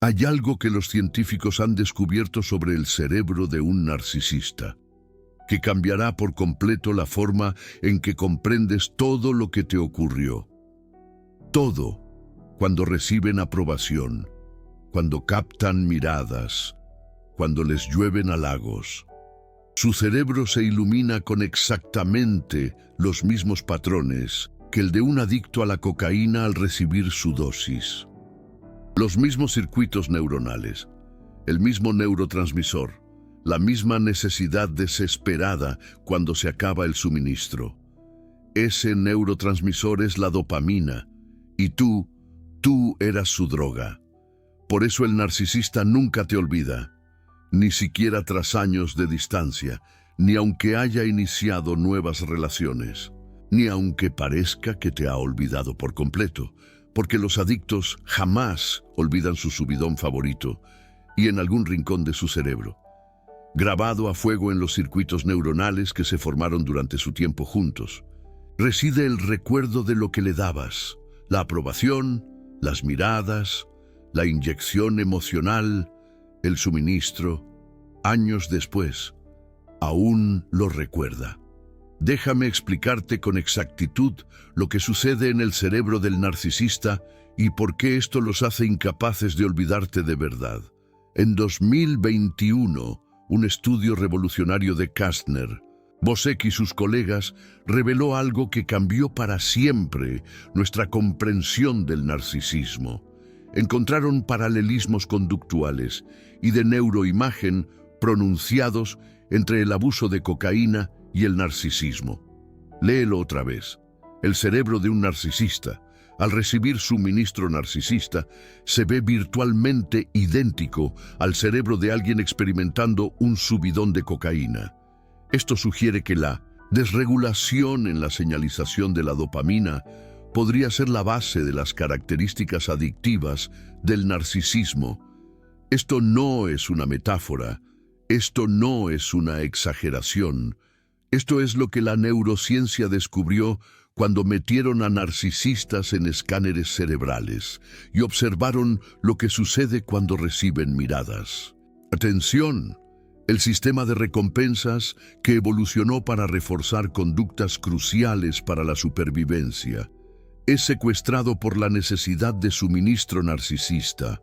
Hay algo que los científicos han descubierto sobre el cerebro de un narcisista, que cambiará por completo la forma en que comprendes todo lo que te ocurrió. Todo, cuando reciben aprobación, cuando captan miradas, cuando les llueven halagos. Su cerebro se ilumina con exactamente los mismos patrones que el de un adicto a la cocaína al recibir su dosis. Los mismos circuitos neuronales, el mismo neurotransmisor, la misma necesidad desesperada cuando se acaba el suministro. Ese neurotransmisor es la dopamina, y tú eras su droga. Por eso el narcisista nunca te olvida, ni siquiera tras años de distancia, ni aunque haya iniciado nuevas relaciones, ni aunque parezca que te ha olvidado por completo, porque los adictos jamás olvidan su subidón favorito y en algún rincón de su cerebro, grabado a fuego en los circuitos neuronales que se formaron durante su tiempo juntos, reside el recuerdo de lo que le dabas, la aprobación, las miradas, la inyección emocional, el suministro. Años después, aún lo recuerda. Déjame explicarte con exactitud lo que sucede en el cerebro del narcisista y por qué esto los hace incapaces de olvidarte de verdad. En 2021, un estudio revolucionario de Kastner, Boseck y sus colegas reveló algo que cambió para siempre nuestra comprensión del narcisismo. Encontraron paralelismos conductuales y de neuroimagen pronunciados entre el abuso de cocaína y el narcisismo. Léelo otra vez. El cerebro de un narcisista, al recibir suministro narcisista, se ve virtualmente idéntico al cerebro de alguien experimentando un subidón de cocaína. Esto sugiere que la desregulación en la señalización de la dopamina podría ser la base de las características adictivas del narcisismo. Esto no es una metáfora, esto no es una exageración. Esto es lo que la neurociencia descubrió cuando metieron a narcisistas en escáneres cerebrales y observaron lo que sucede cuando reciben miradas. Atención, el sistema de recompensas que evolucionó para reforzar conductas cruciales para la supervivencia es secuestrado por la necesidad de suministro narcisista,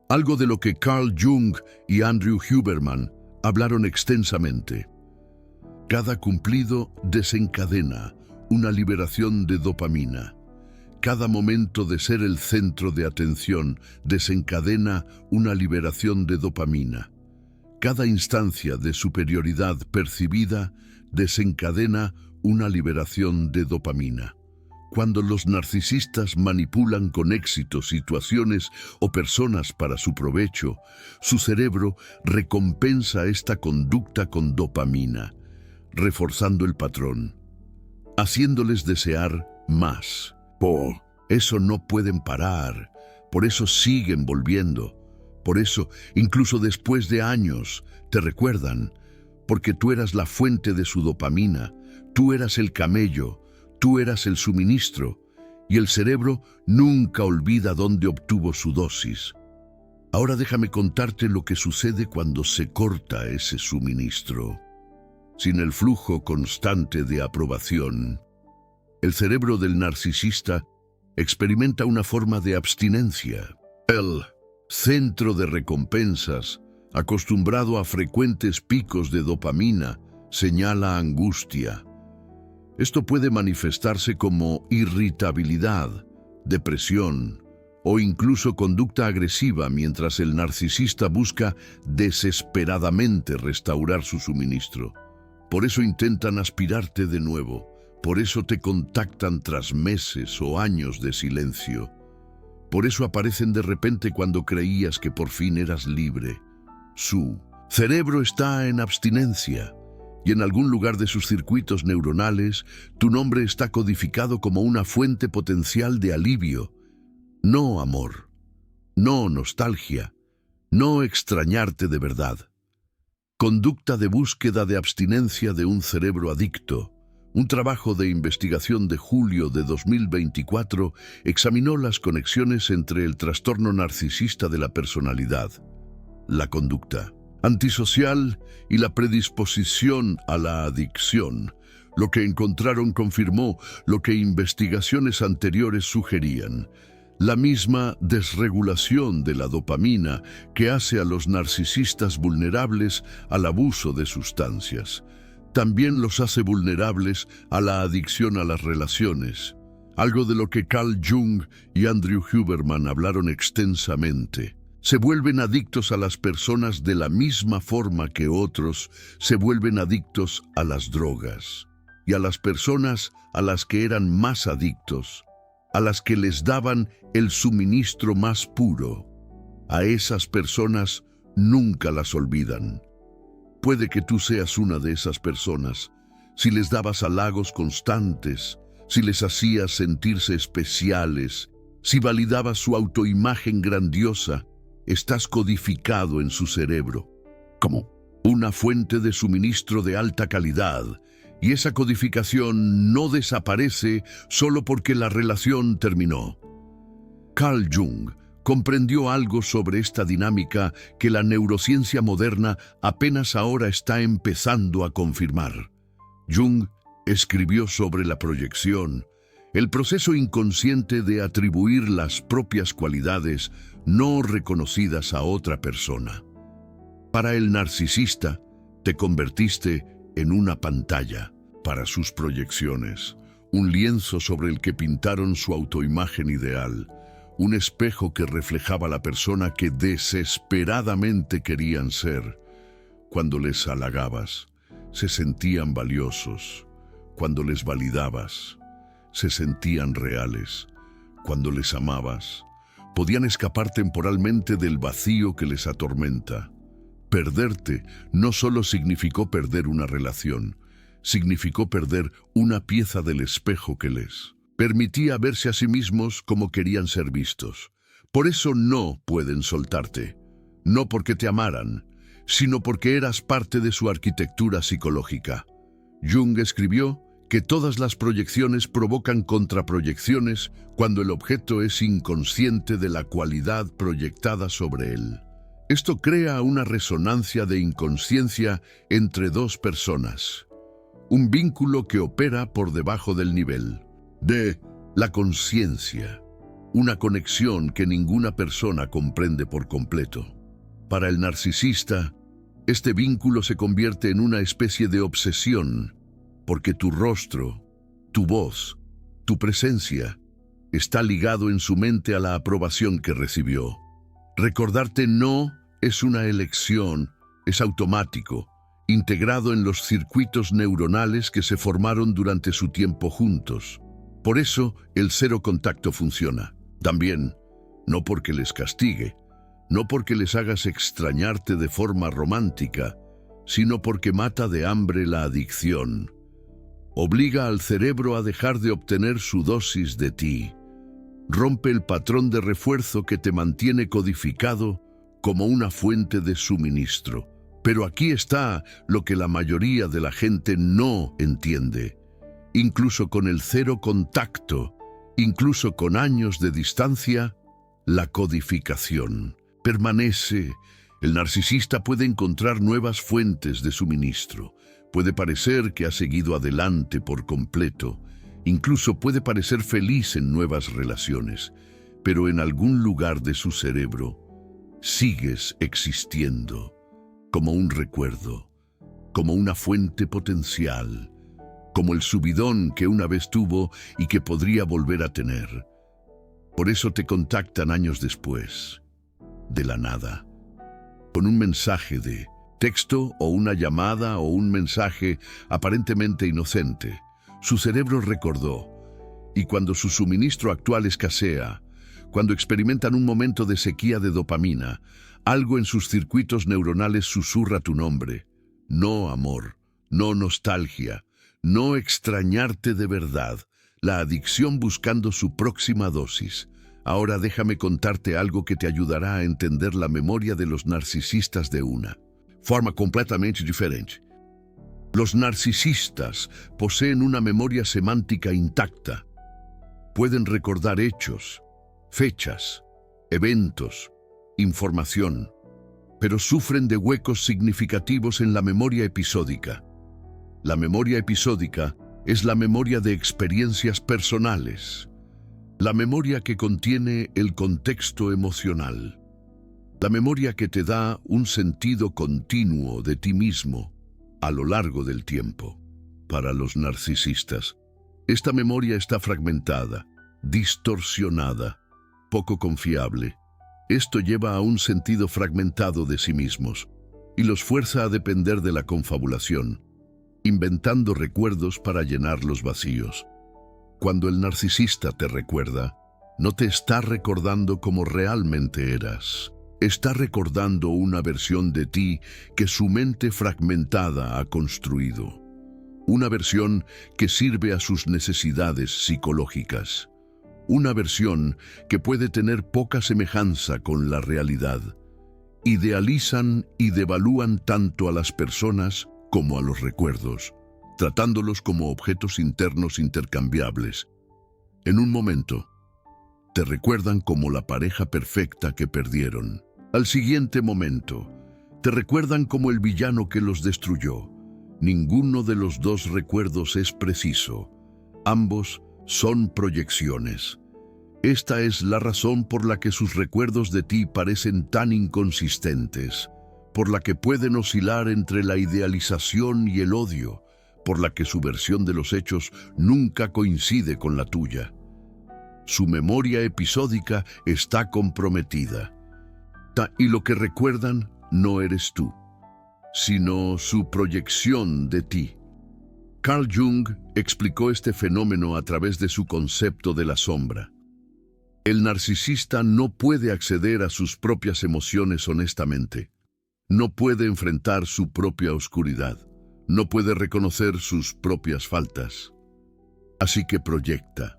algo de lo que Carl Jung y Andrew Huberman hablaron extensamente. Cada cumplido desencadena una liberación de dopamina. Cada momento de ser el centro de atención desencadena una liberación de dopamina. Cada instancia de superioridad percibida desencadena una liberación de dopamina. Cuando los narcisistas manipulan con éxito situaciones o personas para su provecho, su cerebro recompensa esta conducta con dopamina, reforzando el patrón, haciéndoles desear más. Por eso no pueden parar, por eso siguen volviendo, por eso, incluso después de años, te recuerdan, porque tú eras la fuente de su dopamina, tú eras el camello, tú eras el suministro, y el cerebro nunca olvida dónde obtuvo su dosis. Ahora déjame contarte lo que sucede cuando se corta ese suministro. Sin el flujo constante de aprobación, el cerebro del narcisista experimenta una forma de abstinencia. El centro de recompensas, acostumbrado a frecuentes picos de dopamina, señala angustia. Esto puede manifestarse como irritabilidad, depresión o incluso conducta agresiva mientras el narcisista busca desesperadamente restaurar su suministro. Por eso intentan aspirarte de nuevo, por eso te contactan tras meses o años de silencio. Por eso aparecen de repente cuando creías que por fin eras libre. Su cerebro está en abstinencia. Y en algún lugar de sus circuitos neuronales, tu nombre está codificado como una fuente potencial de alivio. No amor, no nostalgia, no extrañarte de verdad. Conducta de búsqueda de abstinencia de un cerebro adicto, Un trabajo de investigación de julio de 2024 examinó las conexiones entre el trastorno narcisista de la personalidad, la conducta antisocial y la predisposición a la adicción. Lo que encontraron confirmó lo que investigaciones anteriores sugerían: la misma desregulación de la dopamina que hace a los narcisistas vulnerables al abuso de sustancias. También los hace vulnerables a la adicción a las relaciones, algo de lo que Carl Jung y Andrew Huberman hablaron extensamente. Se vuelven adictos a las personas de la misma forma que otros se vuelven adictos a las drogas, y a las personas a las que eran más adictos, a las que les daban el suministro más puro. A esas personas nunca las olvidan. Puede que tú seas una de esas personas. Si les dabas halagos constantes, si les hacías sentirse especiales, si validabas su autoimagen grandiosa, estás codificado en su cerebro como una fuente de suministro de alta calidad, y esa codificación no desaparece solo porque la relación terminó. Carl Jung comprendió algo sobre esta dinámica que la neurociencia moderna apenas ahora está empezando a confirmar. Jung escribió sobre la proyección, el proceso inconsciente de atribuir las propias cualidades no reconocidas a otra persona. Para el narcisista, te convertiste en una pantalla para sus proyecciones, un lienzo sobre el que pintaron su autoimagen ideal, un espejo que reflejaba la persona que desesperadamente querían ser. Cuando les halagabas, se sentían valiosos. Cuando les validabas, se sentían reales. Cuando les amabas, podían escapar temporalmente del vacío que les atormenta. Perderte no solo significó perder una relación, significó perder una pieza del espejo que les permitía verse a sí mismos como querían ser vistos. Por eso no pueden soltarte, no porque te amaran, sino porque eras parte de su arquitectura psicológica. Jung escribió que todas las proyecciones provocan contraproyecciones cuando el objeto es inconsciente de la cualidad proyectada sobre él. Esto crea una resonancia de inconsciencia entre dos personas, un vínculo que opera por debajo del nivel de la conciencia, una conexión que ninguna persona comprende por completo. Para el narcisista, este vínculo se convierte en una especie de obsesión, porque tu rostro, tu voz, tu presencia, está ligado en su mente a la aprobación que recibió. Recordarte no es una elección, es automático, integrado en los circuitos neuronales que se formaron durante su tiempo juntos. Por eso, el cero contacto funciona. También, no porque les castigue, no porque les hagas extrañarte de forma romántica, sino porque mata de hambre la adicción. Obliga al cerebro a dejar de obtener su dosis de ti. Rompe el patrón de refuerzo que te mantiene codificado como una fuente de suministro. Pero aquí está lo que la mayoría de la gente no entiende. Incluso con el cero contacto, incluso con años de distancia, la codificación permanece. El narcisista puede encontrar nuevas fuentes de suministro. Puede parecer que ha seguido adelante por completo. Incluso puede parecer feliz en nuevas relaciones. Pero en algún lugar de su cerebro, sigues existiendo como un recuerdo, como una fuente potencial, como el subidón que una vez tuvo y que podría volver a tener. Por eso te contactan años después, de la nada, con un mensaje de texto o una llamada o un mensaje aparentemente inocente. Su cerebro recordó, y cuando su suministro actual escasea, cuando experimentan un momento de sequía de dopamina, algo en sus circuitos neuronales susurra tu nombre. No amor, no nostalgia, no extrañarte de verdad, la adicción buscando su próxima dosis. Ahora déjame contarte algo que te ayudará a entender la memoria de los narcisistas de una forma completamente diferente. Los narcisistas poseen una memoria semántica intacta. Pueden recordar hechos, fechas, eventos, información, pero sufren de huecos significativos en la memoria episódica. La memoria episódica es la memoria de experiencias personales, la memoria que contiene el contexto emocional, la memoria que te da un sentido continuo de ti mismo a lo largo del tiempo. Para los narcisistas, esta memoria está fragmentada, distorsionada, poco confiable. Esto lleva a un sentido fragmentado de sí mismos y los fuerza a depender de la confabulación, inventando recuerdos para llenar los vacíos. Cuando el narcisista te recuerda, no te está recordando como realmente eras. Está recordando una versión de ti que su mente fragmentada ha construido. Una versión que sirve a sus necesidades psicológicas. Una versión que puede tener poca semejanza con la realidad. Idealizan y devalúan tanto a las personas como a los recuerdos, tratándolos como objetos internos intercambiables. En un momento, te recuerdan como la pareja perfecta que perdieron. Al siguiente momento, te recuerdan como el villano que los destruyó. Ninguno de los dos recuerdos es preciso. Ambos son proyecciones. Esta es la razón por la que sus recuerdos de ti parecen tan inconsistentes, por la que pueden oscilar entre la idealización y el odio, por la que su versión de los hechos nunca coincide con la tuya. Su memoria episódica está comprometida. Y lo que recuerdan no eres tú, sino su proyección de ti. Carl Jung explicó este fenómeno a través de su concepto de la sombra. El narcisista no puede acceder a sus propias emociones honestamente. No puede enfrentar su propia oscuridad. No puede reconocer sus propias faltas. Así que proyecta.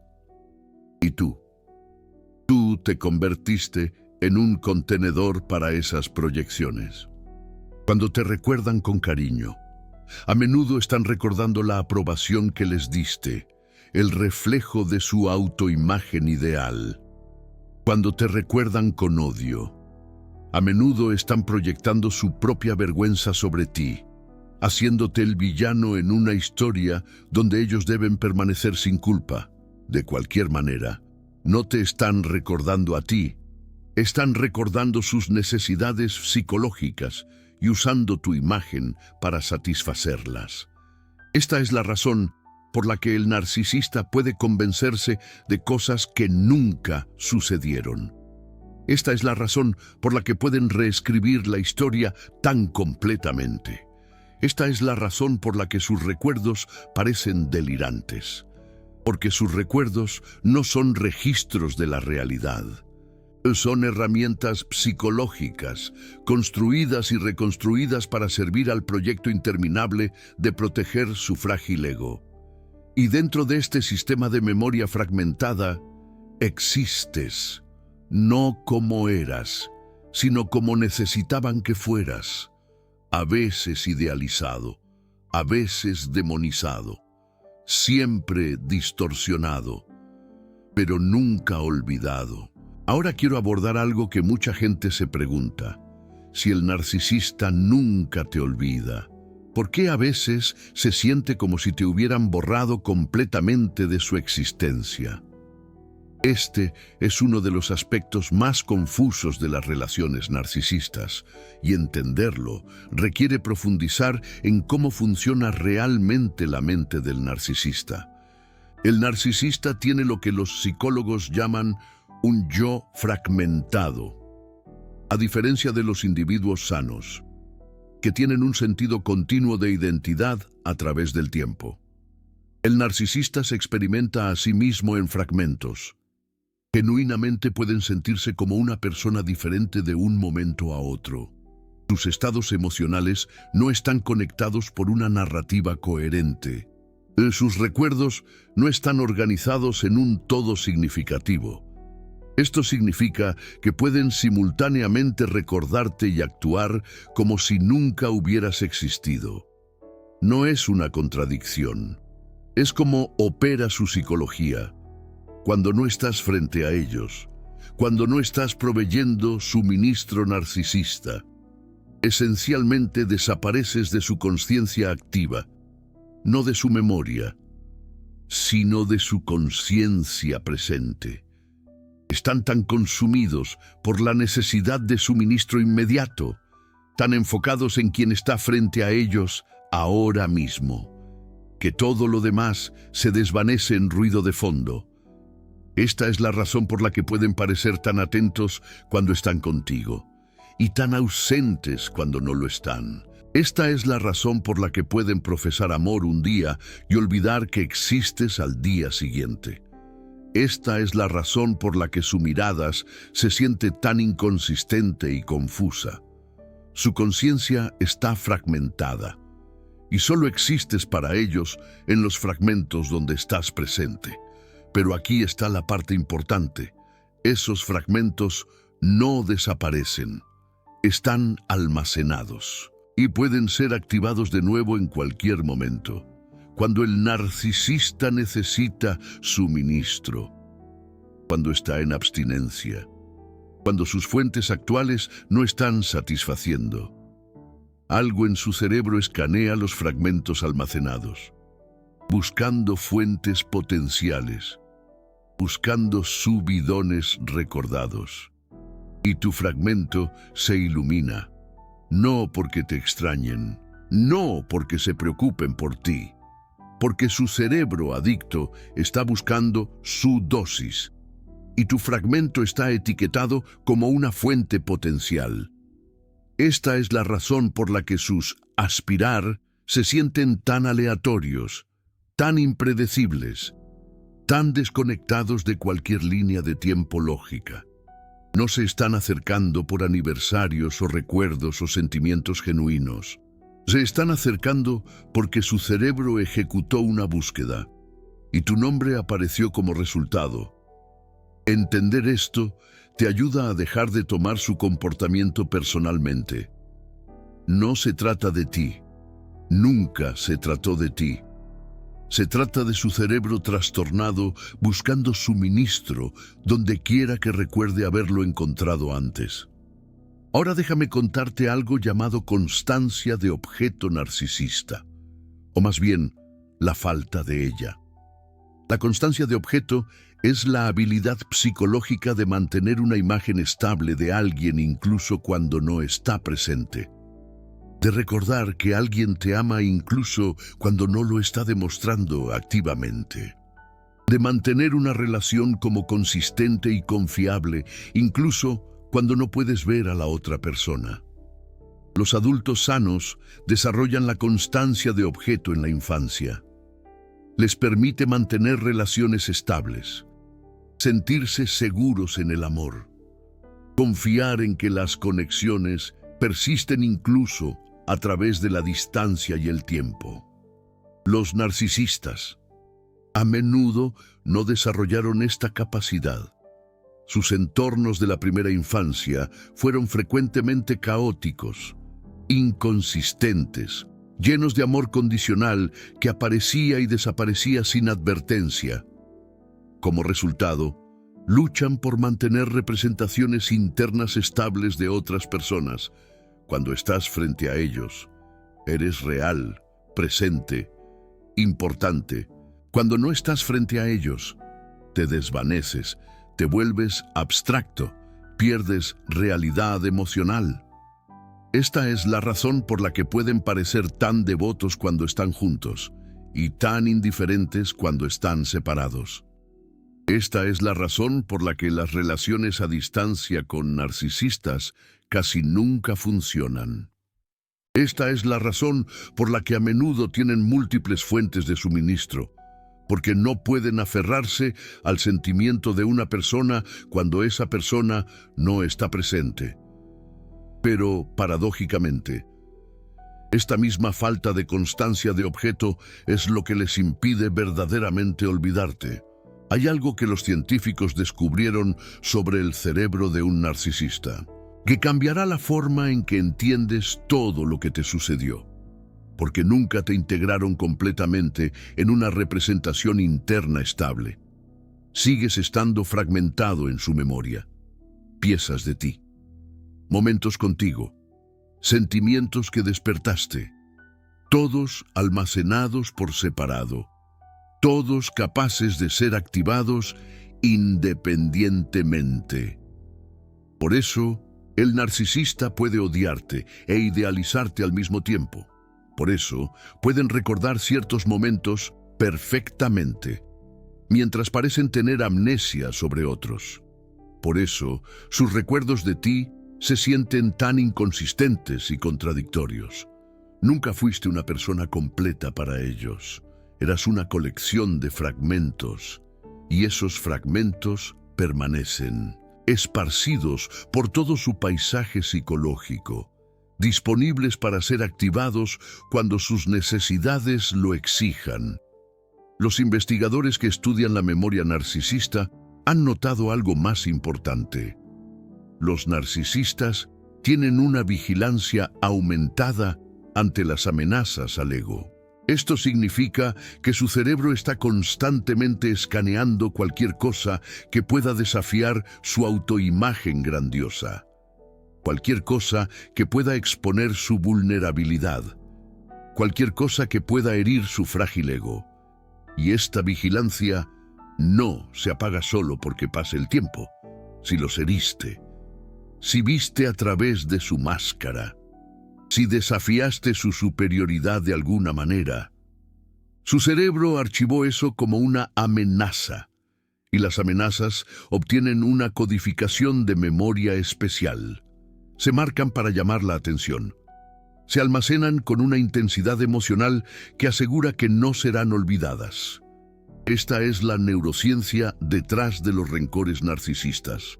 Y tú te convertiste en un contenedor para esas proyecciones. Cuando te recuerdan con cariño, a menudo están recordando la aprobación que les diste, el reflejo de su autoimagen ideal. Cuando te recuerdan con odio, a menudo están proyectando su propia vergüenza sobre ti, haciéndote el villano en una historia donde ellos deben permanecer sin culpa. De cualquier manera, no te están recordando a ti, están recordando sus necesidades psicológicas y usando tu imagen para satisfacerlas. Esta es la razón por la que el narcisista puede convencerse de cosas que nunca sucedieron. Esta es la razón por la que pueden reescribir la historia tan completamente. Esta es la razón por la que sus recuerdos parecen delirantes. Porque sus recuerdos no son registros de la realidad. Son herramientas psicológicas, construidas y reconstruidas para servir al proyecto interminable de proteger su frágil ego. Y dentro de este sistema de memoria fragmentada, existes, no como eras, sino como necesitaban que fueras, a veces idealizado, a veces demonizado, siempre distorsionado, pero nunca olvidado. Ahora quiero abordar algo que mucha gente se pregunta. Si el narcisista nunca te olvida, ¿por qué a veces se siente como si te hubieran borrado completamente de su existencia? Este es uno de los aspectos más confusos de las relaciones narcisistas, y entenderlo requiere profundizar en cómo funciona realmente la mente del narcisista. El narcisista tiene lo que los psicólogos llaman un yo fragmentado, a diferencia de los individuos sanos, que tienen un sentido continuo de identidad a través del tiempo. El narcisista se experimenta a sí mismo en fragmentos. Genuinamente pueden sentirse como una persona diferente de un momento a otro. Sus estados emocionales no están conectados por una narrativa coherente. Sus recuerdos no están organizados en un todo significativo. Esto significa que pueden simultáneamente recordarte y actuar como si nunca hubieras existido. No es una contradicción. Es como opera su psicología. Cuando no estás frente a ellos, cuando no estás proveyendo suministro narcisista, esencialmente desapareces de su conciencia activa, no de su memoria, sino de su conciencia presente. Están tan consumidos por la necesidad de suministro inmediato, tan enfocados en quien está frente a ellos ahora mismo, que todo lo demás se desvanece en ruido de fondo. Esta es la razón por la que pueden parecer tan atentos cuando están contigo y tan ausentes cuando no lo están. Esta es la razón por la que pueden profesar amor un día y olvidar que existes al día siguiente. Esta es la razón por la que su mirada se siente tan inconsistente y confusa. Su conciencia está fragmentada y solo existes para ellos en los fragmentos donde estás presente. Pero aquí está la parte importante. Esos fragmentos no desaparecen. Están almacenados y pueden ser activados de nuevo en cualquier momento, cuando el narcisista necesita suministro, cuando está en abstinencia, cuando sus fuentes actuales no están satisfaciendo. Algo en su cerebro escanea los fragmentos almacenados, buscando fuentes potenciales, buscando subidones recordados. Y tu fragmento se ilumina, no porque te extrañen, no porque se preocupen por ti, porque su cerebro adicto está buscando su dosis, y tu fragmento está etiquetado como una fuente potencial. Esta es la razón por la que sus aspirar se sienten tan aleatorios, tan impredecibles, tan desconectados de cualquier línea de tiempo lógica. No se están acercando por aniversarios o recuerdos o sentimientos genuinos. Se están acercando porque su cerebro ejecutó una búsqueda y tu nombre apareció como resultado. Entender esto te ayuda a dejar de tomar su comportamiento personalmente. No se trata de ti. Nunca se trató de ti. Se trata de su cerebro trastornado buscando suministro donde quiera que recuerde haberlo encontrado antes. Ahora déjame contarte algo llamado constancia de objeto narcisista, o más bien, la falta de ella. La constancia de objeto es la habilidad psicológica de mantener una imagen estable de alguien incluso cuando no está presente. De recordar que alguien te ama incluso cuando no lo está demostrando activamente. De mantener una relación como consistente y confiable, incluso cuando no puedes ver a la otra persona. Los adultos sanos desarrollan la constancia de objeto en la infancia. Les permite mantener relaciones estables, sentirse seguros en el amor, confiar en que las conexiones persisten incluso a través de la distancia y el tiempo. Los narcisistas a menudo no desarrollaron esta capacidad. Sus entornos de la primera infancia fueron frecuentemente caóticos, inconsistentes, llenos de amor condicional que aparecía y desaparecía sin advertencia. Como resultado, luchan por mantener representaciones internas estables de otras personas. Cuando estás frente a ellos, eres real, presente, importante. Cuando no estás frente a ellos, te desvaneces, te vuelves abstracto, pierdes realidad emocional. Esta es la razón por la que pueden parecer tan devotos cuando están juntos y tan indiferentes cuando están separados. Esta es la razón por la que las relaciones a distancia con narcisistas casi nunca funcionan. Esta es la razón por la que a menudo tienen múltiples fuentes de suministro, porque no pueden aferrarse al sentimiento de una persona cuando esa persona no está presente. Pero, paradójicamente, esta misma falta de constancia de objeto es lo que les impide verdaderamente olvidarte. Hay algo que los científicos descubrieron sobre el cerebro de un narcisista, que cambiará la forma en que entiendes todo lo que te sucedió. porque nunca te integraron completamente en una representación interna estable. Sigues estando fragmentado en su memoria. Piezas de ti. Momentos contigo. Sentimientos que despertaste. Todos almacenados por separado. Todos capaces de ser activados independientemente. Por eso, el narcisista puede odiarte e idealizarte al mismo tiempo. Por eso, pueden recordar ciertos momentos perfectamente, mientras parecen tener amnesia sobre otros. Por eso, sus recuerdos de ti se sienten tan inconsistentes y contradictorios. Nunca fuiste una persona completa para ellos. Eras una colección de fragmentos, y esos fragmentos permanecen, esparcidos por todo su paisaje psicológico, disponibles para ser activados cuando sus necesidades lo exijan. Los investigadores que estudian la memoria narcisista han notado algo más importante. Los narcisistas tienen una vigilancia aumentada ante las amenazas al ego. Esto significa que su cerebro está constantemente escaneando cualquier cosa que pueda desafiar su autoimagen grandiosa. Cualquier cosa que pueda exponer su vulnerabilidad. Cualquier cosa que pueda herir su frágil ego. Y esta vigilancia no se apaga solo porque pase el tiempo. Si los heriste, si viste a través de su máscara, si desafiaste su superioridad de alguna manera. Su cerebro archivó eso como una amenaza, y las amenazas obtienen una codificación de memoria especial. Se marcan para llamar la atención. Se almacenan con una intensidad emocional que asegura que no serán olvidadas. Esta es la neurociencia detrás de los rencores narcisistas.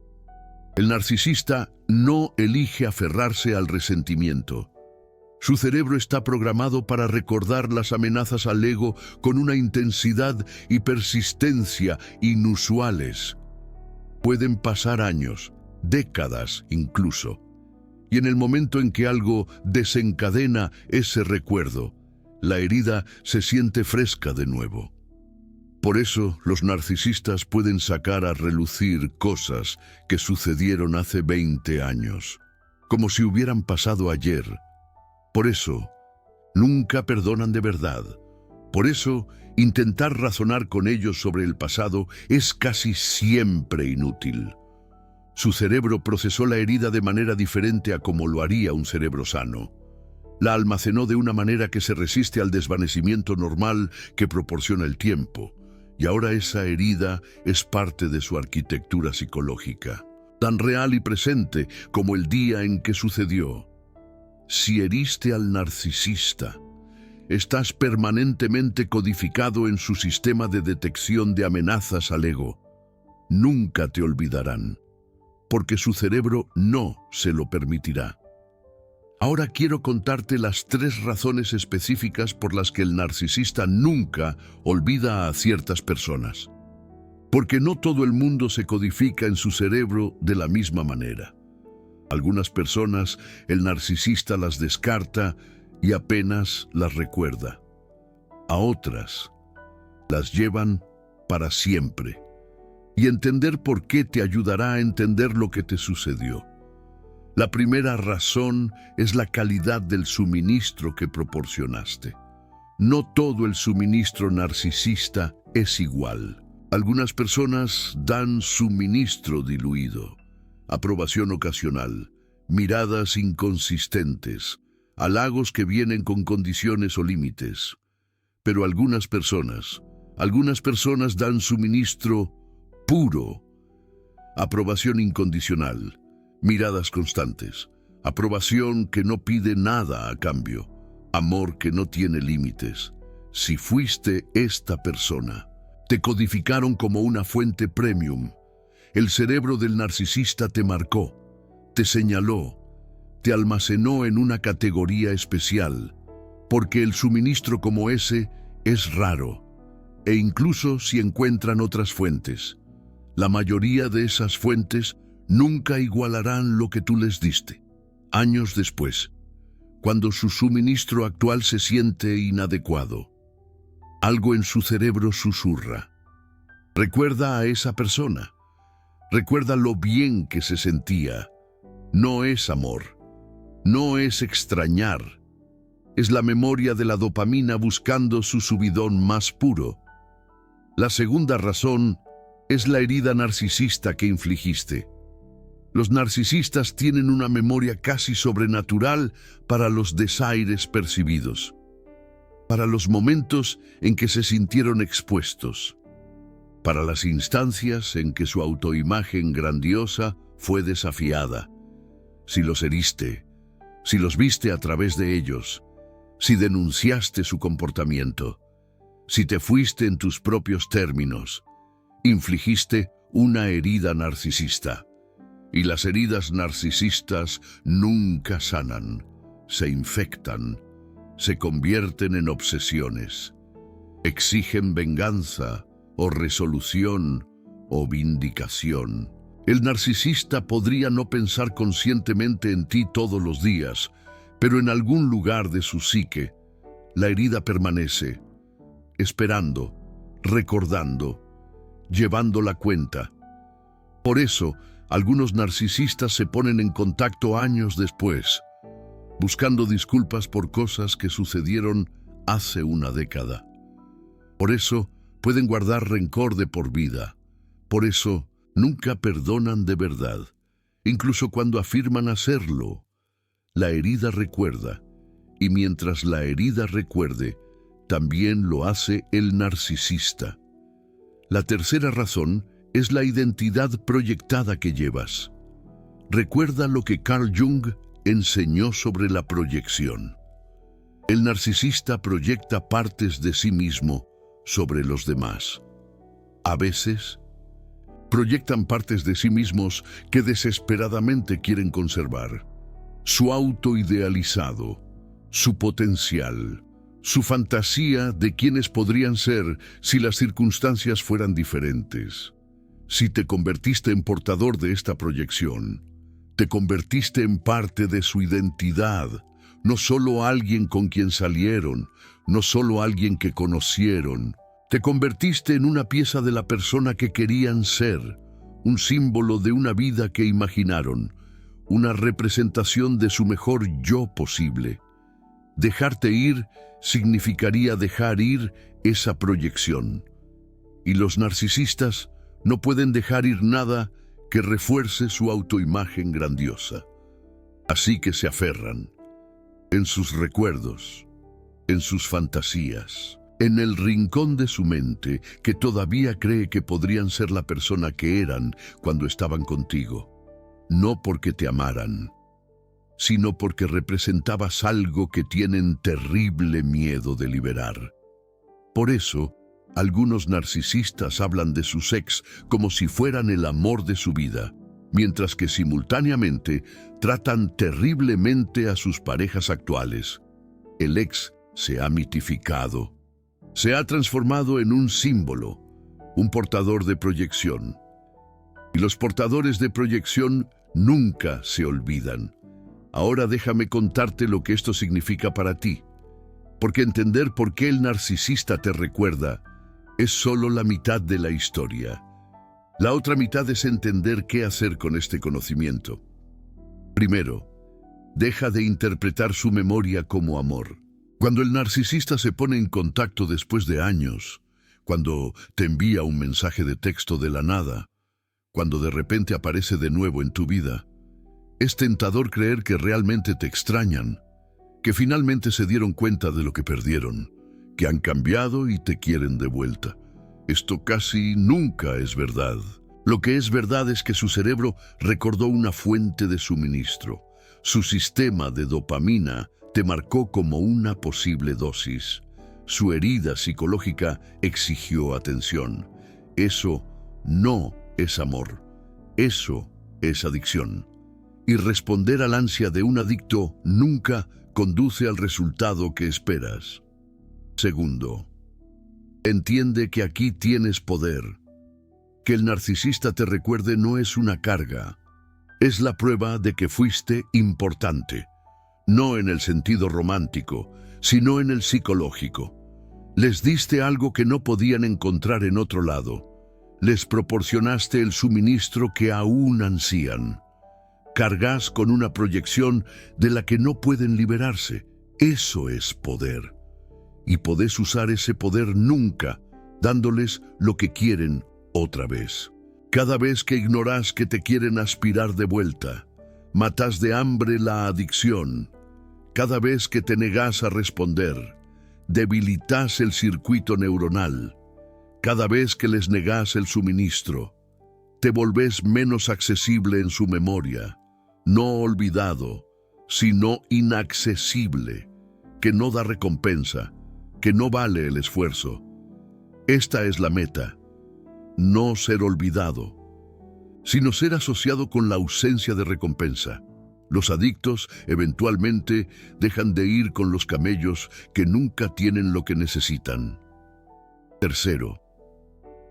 El narcisista no elige aferrarse al resentimiento. Su cerebro está programado para recordar las amenazas al ego con una intensidad y persistencia inusuales. Pueden pasar años, décadas incluso, y en el momento en que algo desencadena ese recuerdo, la herida se siente fresca de nuevo. Por eso, los narcisistas pueden sacar a relucir cosas que sucedieron hace 20 años, como si hubieran pasado ayer. Por eso, nunca perdonan de verdad. Por eso, intentar razonar con ellos sobre el pasado es casi siempre inútil. Su cerebro procesó la herida de manera diferente a como lo haría un cerebro sano. La almacenó de una manera que se resiste al desvanecimiento normal que proporciona el tiempo. Y ahora esa herida es parte de su arquitectura psicológica, tan real y presente como el día en que sucedió. Si heriste al narcisista, estás permanentemente codificado en su sistema de detección de amenazas al ego. Nunca te olvidarán, porque su cerebro no se lo permitirá. Ahora quiero contarte las 3 razones específicas por las que el narcisista nunca olvida a ciertas personas. Porque no todo el mundo se codifica en su cerebro de la misma manera. Algunas personas, el narcisista las descarta y apenas las recuerda. A otras, las llevan para siempre. Y entender por qué te ayudará a entender lo que te sucedió. La primera razón es la calidad del suministro que proporcionaste. No todo el suministro narcisista es igual. Algunas personas dan suministro diluido, aprobación ocasional, miradas inconsistentes, halagos que vienen con condiciones o límites. Pero algunas personas dan suministro puro, aprobación incondicional, miradas constantes, aprobación que no pide nada a cambio, amor que no tiene límites. Si fuiste esta persona, te codificaron como una fuente premium. El cerebro del narcisista te marcó, te señaló, te almacenó en una categoría especial, porque el suministro como ese es raro, e incluso si encuentran otras fuentes, la mayoría de esas fuentes nunca igualarán lo que tú les diste. Años después, cuando su suministro actual se siente inadecuado. Algo en su cerebro susurra. Recuerda a esa persona. Recuerda lo bien que se sentía. No es amor. No es extrañar. Es la memoria de la dopamina buscando su subidón más puro. La segunda razón es la herida narcisista que infligiste. Los narcisistas tienen una memoria casi sobrenatural para los desaires percibidos, para los momentos en que se sintieron expuestos, para las instancias en que su autoimagen grandiosa fue desafiada. Si los heriste, si los viste a través de ellos, si denunciaste su comportamiento, si te fuiste en tus propios términos, infligiste una herida narcisista. Y las heridas narcisistas nunca sanan, se infectan, se convierten en obsesiones, exigen venganza o resolución o vindicación. El narcisista podría no pensar conscientemente en ti todos los días, pero en algún lugar de su psique, la herida permanece, esperando, recordando, llevando la cuenta. Por eso, algunos narcisistas se ponen en contacto años después, buscando disculpas por cosas que sucedieron hace una década. Por eso, pueden guardar rencor de por vida. Por eso, nunca perdonan de verdad, incluso cuando afirman hacerlo. La herida recuerda, y mientras la herida recuerde, también lo hace el narcisista. La tercera razón es la identidad proyectada que llevas. Recuerda lo que Carl Jung enseñó sobre la proyección. El narcisista proyecta partes de sí mismo sobre los demás. A veces, proyectan partes de sí mismos que desesperadamente quieren conservar. Su autoidealizado, su potencial, su fantasía de quiénes podrían ser si las circunstancias fueran diferentes. Si te convertiste en portador de esta proyección, te convertiste en parte de su identidad, no solo alguien con quien salieron, no solo alguien que conocieron. Te convertiste en una pieza de la persona que querían ser, un símbolo de una vida que imaginaron, una representación de su mejor yo posible. Dejarte ir significaría dejar ir esa proyección. Y los narcisistas no pueden dejar ir nada que refuerce su autoimagen grandiosa. Así que se aferran en sus recuerdos, en sus fantasías, en el rincón de su mente que todavía cree que podrían ser la persona que eran cuando estaban contigo. No porque te amaran, sino porque representabas algo que tienen terrible miedo de liberar. Por eso, algunos narcisistas hablan de sus ex como si fueran el amor de su vida, mientras que simultáneamente tratan terriblemente a sus parejas actuales. El ex se ha mitificado, se ha transformado en un símbolo, un portador de proyección. Y los portadores de proyección nunca se olvidan. Ahora déjame contarte lo que esto significa para ti, porque entender por qué el narcisista te recuerda es solo la mitad de la historia. La otra mitad es entender qué hacer con este conocimiento. Primero, deja de interpretar su memoria como amor. Cuando el narcisista se pone en contacto después de años, cuando te envía un mensaje de texto de la nada, cuando de repente aparece de nuevo en tu vida, es tentador creer que realmente te extrañan, que finalmente se dieron cuenta de lo que perdieron, que han cambiado y te quieren de vuelta. Esto casi nunca es verdad. Lo que es verdad es que su cerebro recordó una fuente de suministro. Su sistema de dopamina te marcó como una posible dosis. Su herida psicológica exigió atención. Eso no es amor. Eso es adicción. Y responder al ansia de un adicto nunca conduce al resultado que esperas. Segundo, entiende que aquí tienes poder. Que el narcisista te recuerde no es una carga. Es la prueba de que fuiste importante. no en el sentido romántico, sino en el psicológico. Les diste algo que no podían encontrar en otro lado. Les proporcionaste el suministro que aún ansían. Cargas con una proyección de la que no pueden liberarse. Eso es poder. Y podés usar ese poder nunca, dándoles lo que quieren otra vez. Cada vez que ignorás que te quieren aspirar de vuelta, matás de hambre la adicción. Cada vez que te negás a responder, debilitas el circuito neuronal. Cada vez que les negás el suministro, te volvés menos accesible en su memoria, no olvidado, sino inaccesible, que no da recompensa, que no vale el esfuerzo. Esta es la meta, no ser olvidado, sino ser asociado con la ausencia de recompensa. Los adictos eventualmente dejan de ir con los camellos que nunca tienen lo que necesitan. Tercero,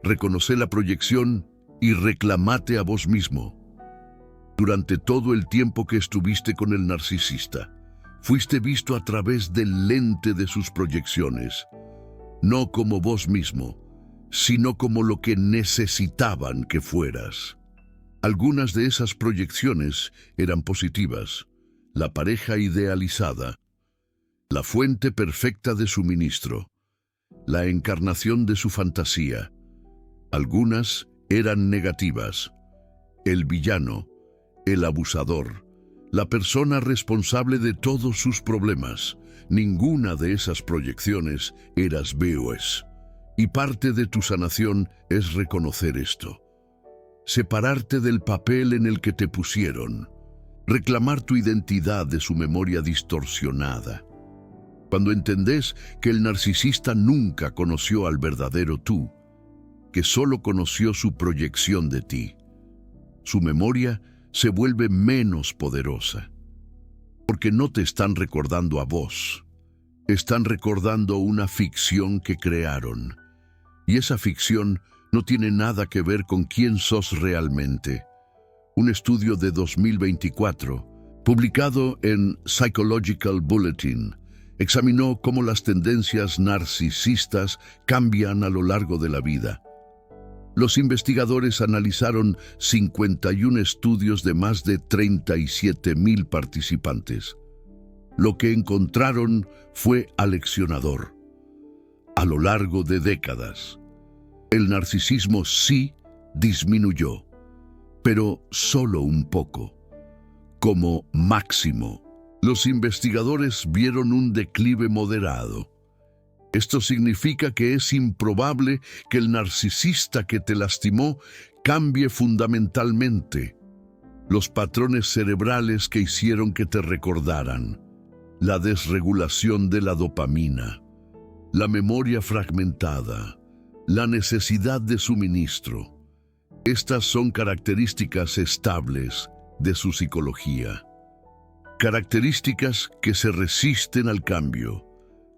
reconoce la proyección y reclamate a vos mismo. Durante todo el tiempo que estuviste con el narcisista, fuiste visto a través del lente de sus proyecciones, no como vos mismo, sino como lo que necesitaban que fueras. Algunas de esas proyecciones eran positivas: la pareja idealizada, la fuente perfecta de suministro, la encarnación de su fantasía. Algunas eran negativas: el villano, el abusador, la persona responsable de todos sus problemas. Ninguna de esas proyecciones eras vos. Y parte de tu sanación es reconocer esto. Separarte del papel en el que te pusieron. Reclamar tu identidad de su memoria distorsionada. Cuando entendés que el narcisista nunca conoció al verdadero tú, que solo conoció su proyección de ti, su memoria se vuelve menos poderosa. Porque no te están recordando a vos, están recordando una ficción que crearon. Y esa ficción no tiene nada que ver con quién sos realmente. Un estudio de 2024, publicado en Psychological Bulletin, examinó cómo las tendencias narcisistas cambian a lo largo de la vida. Los investigadores analizaron 51 estudios de más de 37,000 participantes. Lo que encontraron fue aleccionador. A lo largo de décadas, el narcisismo sí disminuyó, pero solo un poco. Como máximo, los investigadores vieron un declive moderado. Esto significa que es improbable que el narcisista que te lastimó cambie fundamentalmente los patrones cerebrales que hicieron que te recordaran, la desregulación de la dopamina, la memoria fragmentada, la necesidad de suministro. Estas son características estables de su psicología. Características que se resisten al cambio.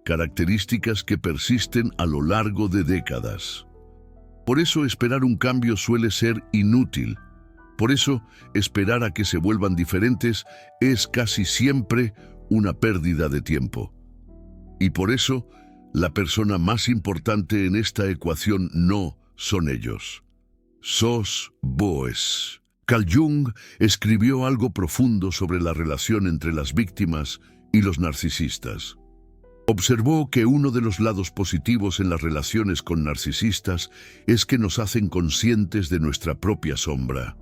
Características que persisten a lo largo de décadas. Por eso esperar un cambio suele ser inútil. Por eso esperar a que se vuelvan diferentes es casi siempre una pérdida de tiempo. Y por eso la persona más importante en esta ecuación no son ellos. Sos vos. Carl Jung escribió algo profundo sobre la relación entre las víctimas y los narcisistas. Observó que uno de los lados positivos en las relaciones con narcisistas es que nos hacen conscientes de nuestra propia sombra.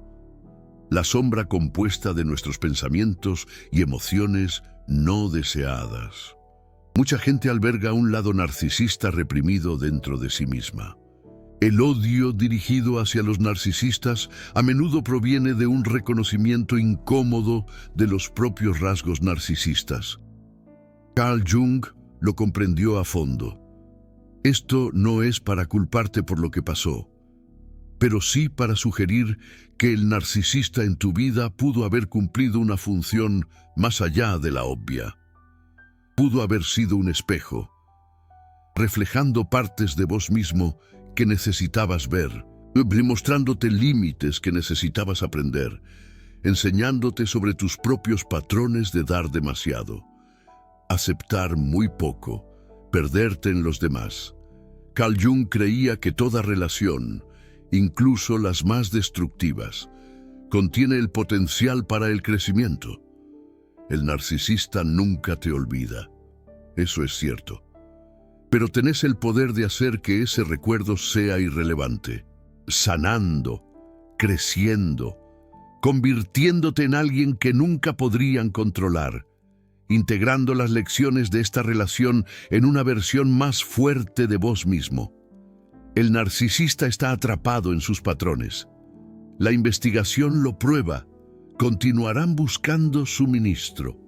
La sombra compuesta de nuestros pensamientos y emociones no deseadas. Mucha gente alberga un lado narcisista reprimido dentro de sí misma. El odio dirigido hacia los narcisistas a menudo proviene de un reconocimiento incómodo de los propios rasgos narcisistas. Carl Jung lo comprendió a fondo. Esto no es para culparte por lo que pasó, pero sí para sugerir que el narcisista en tu vida pudo haber cumplido una función más allá de la obvia. Pudo haber sido un espejo, reflejando partes de vos mismo que necesitabas ver, mostrándote límites que necesitabas aprender, enseñándote sobre tus propios patrones de dar demasiado. aceptar muy poco, perderte en los demás. Carl Jung creía que toda relación, incluso las más destructivas, contiene el potencial para el crecimiento. El narcisista nunca te olvida. Eso es cierto. Pero tenés el poder de hacer que ese recuerdo sea irrelevante, sanando, creciendo, convirtiéndote en alguien que nunca podrían controlar, integrando las lecciones de esta relación en una versión más fuerte de vos mismo. El narcisista está atrapado en sus patrones. La investigación lo prueba. Continuarán buscando suministro.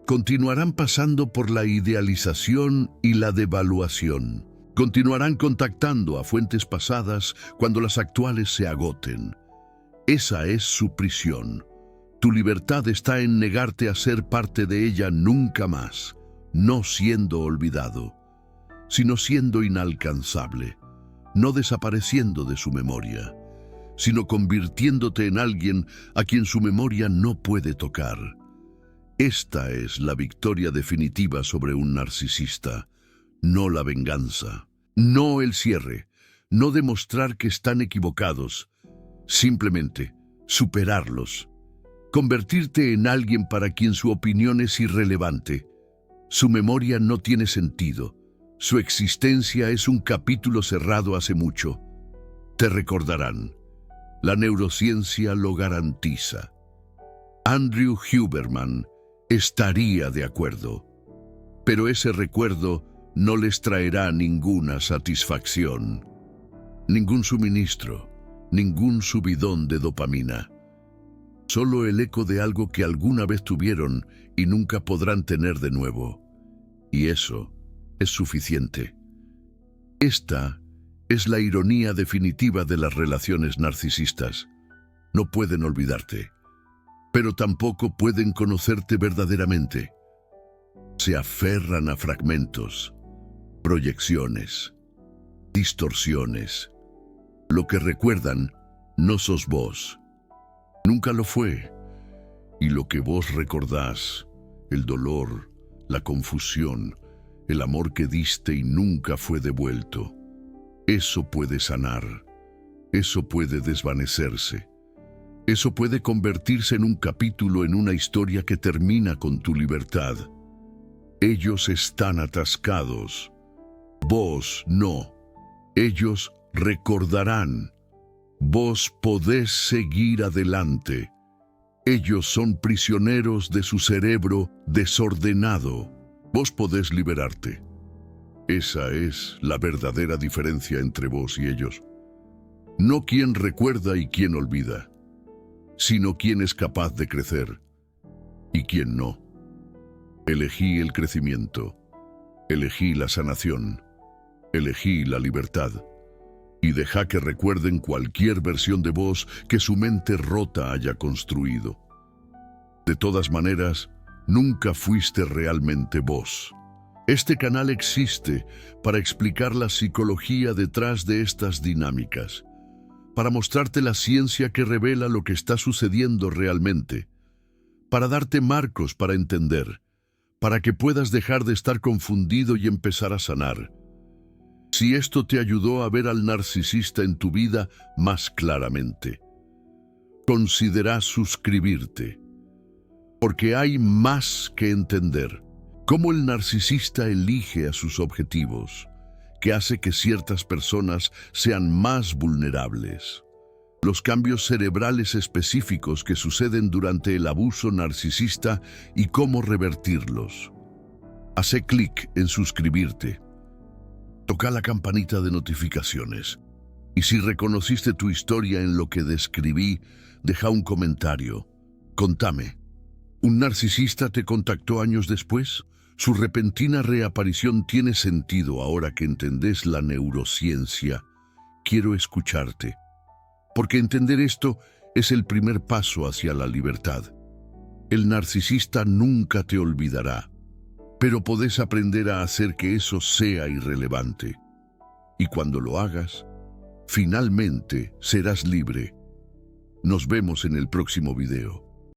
Continuarán pasando por la idealización y la devaluación. Continuarán contactando a fuentes pasadas cuando las actuales se agoten. Esa es su prisión. Tu libertad está en negarte a ser parte de ella nunca más, no siendo olvidado, sino siendo inalcanzable, no desapareciendo de su memoria, sino convirtiéndote en alguien a quien su memoria no puede tocar. Esta es la victoria definitiva sobre un narcisista, no la venganza, no el cierre, no demostrar que están equivocados, simplemente superarlos. Convertirte en alguien para quien su opinión es irrelevante. Su memoria no tiene sentido. Su existencia es un capítulo cerrado hace mucho. Te recordarán. La neurociencia lo garantiza. Andrew Huberman estaría de acuerdo. Pero ese recuerdo no les traerá ninguna satisfacción, ningún suministro, ningún subidón de dopamina. Solo el eco de algo que alguna vez tuvieron y nunca podrán tener de nuevo. Y eso es suficiente. Esta es la ironía definitiva de las relaciones narcisistas. No pueden olvidarte, pero tampoco pueden conocerte verdaderamente. Se aferran a fragmentos, proyecciones, distorsiones. Lo que recuerdan no sos vos. Nunca lo fue. Y lo que vos recordás, el dolor, la confusión, el amor que diste y nunca fue devuelto, eso puede sanar, eso puede desvanecerse, eso puede convertirse en un capítulo en una historia que termina con tu libertad. Ellos están atascados, vos no. Ellos recordarán. Vos podés seguir adelante. Ellos son prisioneros de su cerebro desordenado. Vos podés liberarte. Esa es la verdadera diferencia entre vos y ellos. No quién recuerda y quién olvida, sino quién es capaz de crecer y quién no. Elegí el crecimiento, elegí la sanación, elegí la libertad. Y deja que recuerden cualquier versión de vos que su mente rota haya construido. De todas maneras, nunca fuiste realmente vos. Este canal existe para explicar la psicología detrás de estas dinámicas, para mostrarte la ciencia que revela lo que está sucediendo realmente, para darte marcos para entender, para que puedas dejar de estar confundido y empezar a sanar. Si esto te ayudó a ver al narcisista en tu vida más claramente, considera suscribirte, porque hay más que entender. Cómo el narcisista elige a sus objetivos, que hace que ciertas personas sean más vulnerables. Los cambios cerebrales específicos que suceden durante el abuso narcisista y cómo revertirlos. Haz clic en suscribirte. Toca la campanita de notificaciones. Y si reconociste tu historia en lo que describí, deja un comentario. Contame. ¿Un narcisista te contactó años después? Su repentina reaparición tiene sentido ahora que entendés la neurociencia. Quiero escucharte. Porque entender esto es el primer paso hacia la libertad. El narcisista nunca te olvidará, pero podés aprender a hacer que eso sea irrelevante. Y cuando lo hagas, finalmente serás libre. Nos vemos en el próximo video.